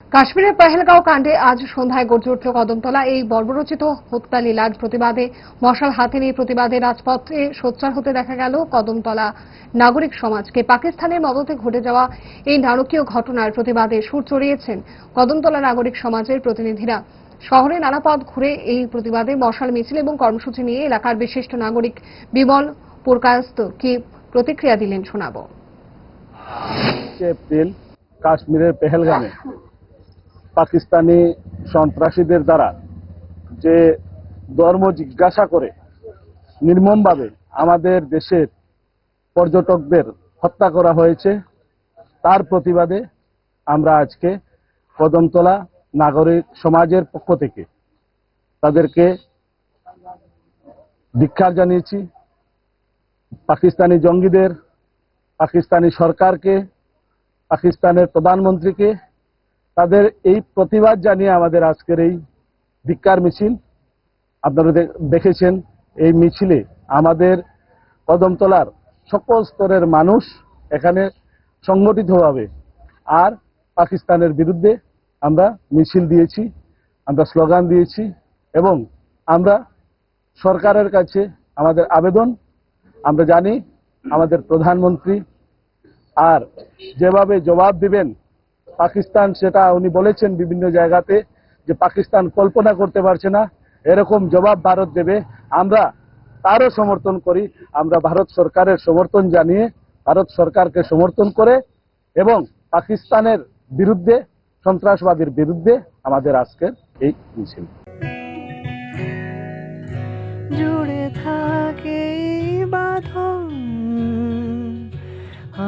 কাশ্মীরের পহেলগাঁও কাণ্ডে আজ সন্ধ্যায় গর্জে উঠল কদমতলা। এই বর্বরোচিত হত্যা লীলার প্রতিবাদে মশাল হাতে নিয়ে প্রতিবাদে রাজপথে সোচ্চার হতে দেখা গেল কদমতলা নাগরিক সমাজকে। পাকিস্তানের মদতে ঘটে যাওয়া এই নারকীয় ঘটনার প্রতিবাদে সুর চড়িয়েছেন কদমতলা নাগরিক সমাজের প্রতিনিধিরা। শহরে নানা পথ ঘুরে এই প্রতিবাদে মশাল মিছিল এবং কর্মসূচি নিয়ে এলাকার বিশিষ্ট নাগরিক বিমল পুরকায়স্ত কি প্রতিক্রিয়া দিলেন শোনাবো। এপ্রিল কাশ্মীরের পেহেলগামে পাকিস্তানি সন্ত্রাসীদের দ্বারা যে ধর্ম জিজ্ঞাসা করে নির্মমভাবে আমাদের দেশের পর্যটকদের হত্যা করা হয়েছে, তার প্রতিবাদে আমরা আজকে কদমতলা নাগরিক সমাজের পক্ষ থেকে তাদেরকে ধিক্কার জানিয়েছি। পাকিস্তানি জঙ্গিদের, পাকিস্তানি সরকারকে, পাকিস্তানের প্রধানমন্ত্রীকে তাদের এই প্রতিবাদ জানিয়ে আমাদের আজকের এই ধিক্কার মিছিল। আপনারা দেখেছেন এই মিছিলে আমাদের কদমতলার সকল স্তরের মানুষ এখানে সংগঠিতভাবে আর পাকিস্তানের বিরুদ্ধে আমরা মিছিল দিয়েছি, আমরা স্লোগান দিয়েছি এবং আমরা সরকারের কাছে আমাদের আবেদন, আমরা জানি আমাদের প্রধানমন্ত্রী আর যেভাবে জবাব দিবেন পাকিস্তান, সেটা উনি বলেছেন বিভিন্ন জায়গাতে যে পাকিস্তান কল্পনা করতে পারছে না, এরকম জবাব ভারত দেবে। আমরা তারও সমর্থন করি, আমরা ভারত সরকারের সমর্থন জানিয়ে ভারত সরকারকে সমর্থন করে এবং পাকিস্তানের বিরুদ্ধে, সন্ত্রাসবাদীর বিরুদ্ধে আমাদের আজকের এই মিছিল। জুড়ে থাকে বাঁধন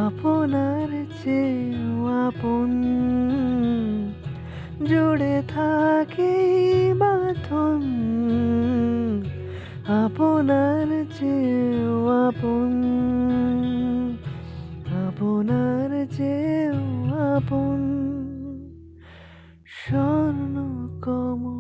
আপনার চেয়েও আপন, জুড়ে থাকে বাঁধন আপনার চেয়েও আপন, আপনার চেয়েও আপন। স্বর্ণ কমল